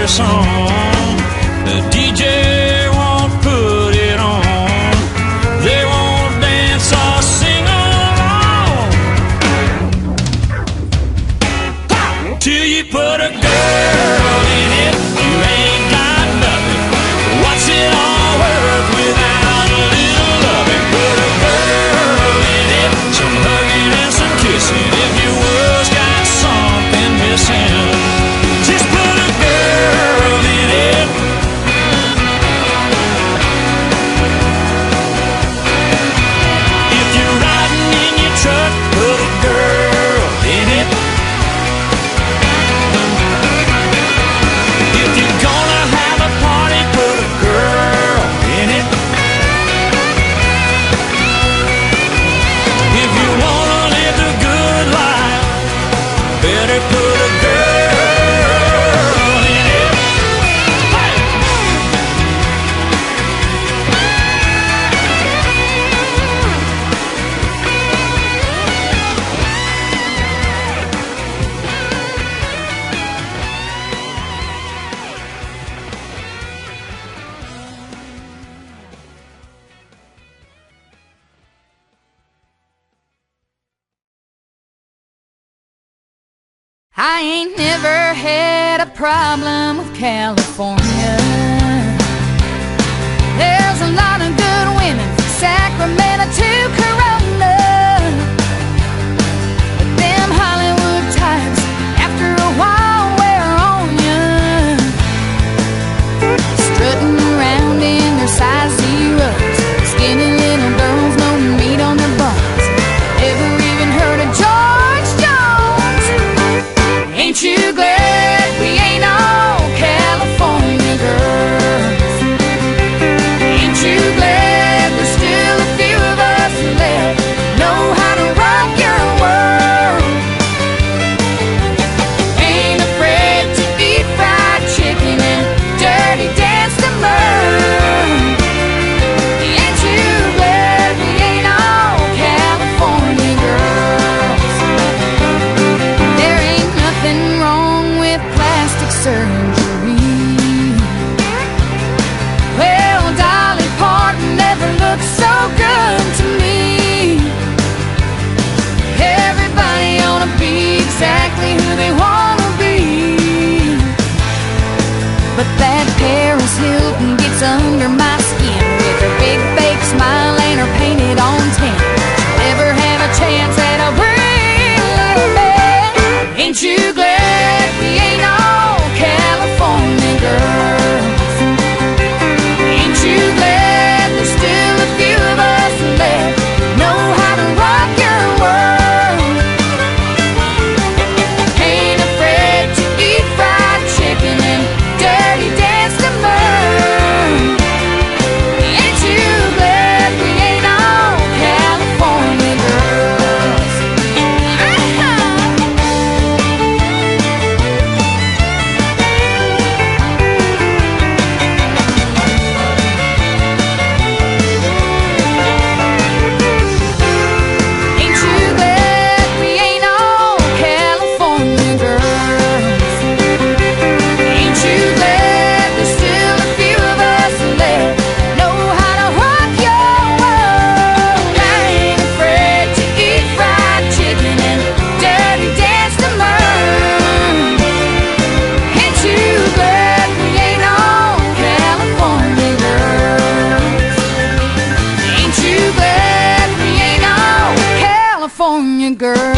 their song. The DJ won't put it on. They won't dance or sing along till you put a girl in it. You ain't got nothing. What's it all worth without a little loving? Put a girl in it, some hugging and some kissing. If your world's got something missing, just put a girl in it. If you're riding in your truck, put a girl in it. If you're gonna have a party, put a girl in it. If you wanna live the good life, better put a girl in it. Hey! I ain't never had a problem with California. There's a lot of good women from Sacramento to Corona. But them Hollywood types, after a while, wear on ya. Strutting around in their size zeros, skinny little girls, no meat on their bones. Ever even heard of George Jones? Ain't you glad we ain't all California girls? Ain't you glad there's still a few of us left know how to rock your world? Ain't afraid to eat fried chicken and dirty dance to learn. Ain't you glad we ain't all California girls? There ain't nothing wrong with plastic surgery. Well, Dolly Parton never looked so good to me. Everybody ought to be exactly who they want to be. But that Paris Hilton gets under my skin with her big fake smile and her painted on tan. She'll never have a chance at a real little man. Ain't you glad we ain't all California girls? Ain't you glad there's still a few of us left know how to rock your world? Ain't afraid to eat fried chicken and dirty dance to burn. Ain't you glad we ain't all California girls? Ain't you glad we ain't all California girls? Ain't you glad there's still a few of us left know how to rock your world? I ain't afraid to eat fried chicken and dirty dance to learn. Ain't you glad we ain't all California girls? Ain't you glad we ain't all California girls?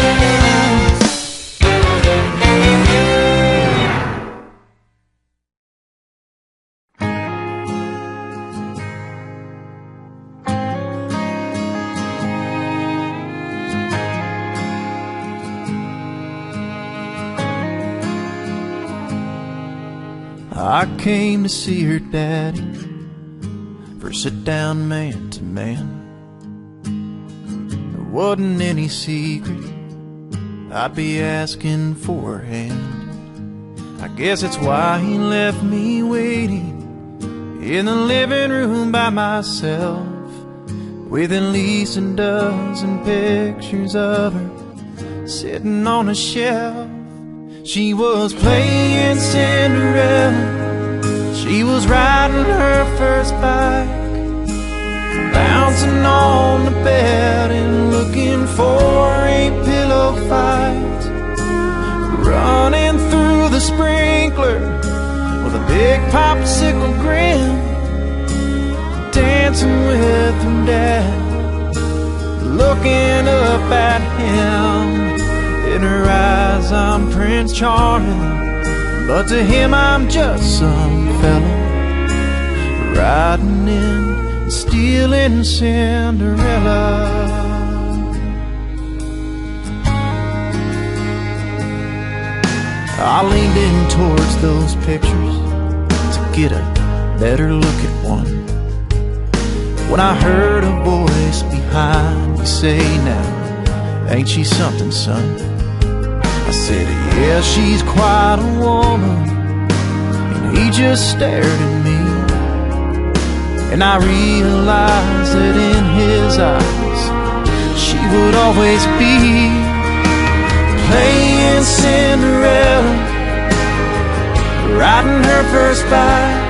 I came to see her daddy for a sit-down man-to-man. There wasn't any secret I'd be asking for her hand. I guess that's why he left me waiting in the living room by myself, with at least a dozen pictures of her sitting on a shelf. She was playing Cinderella. She was riding her first bike, bouncing on the bed and looking for a pillow fight, running through the sprinkler with a big popsicle grin, dancing with her dad, looking up at him. In her eyes I'm Prince Charming, but to him I'm just some fella riding in and stealing Cinderella. I leaned in towards those pictures to get a better look at one, when I heard a voice behind me say, "Now, ain't she something, son?" I said, "Yeah, she's quite a woman." And he just stared at me, and I realized that in his eyes she would always be playing Cinderella, riding her first bike,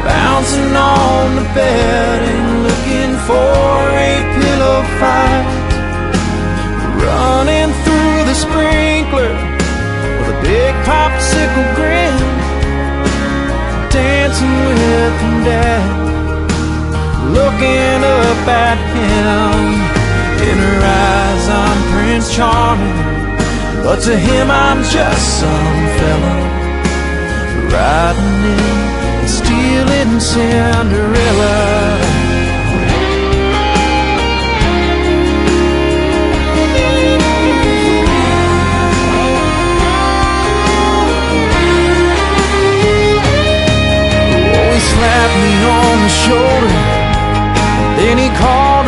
bouncing on the bed and looking for a pillow fight, running through the sprinkler with a big popsicle grin, dancing with her dad, looking up at him. In her eyes I'm Prince Charming, but to him I'm just some fella riding in and stealing Cinderella.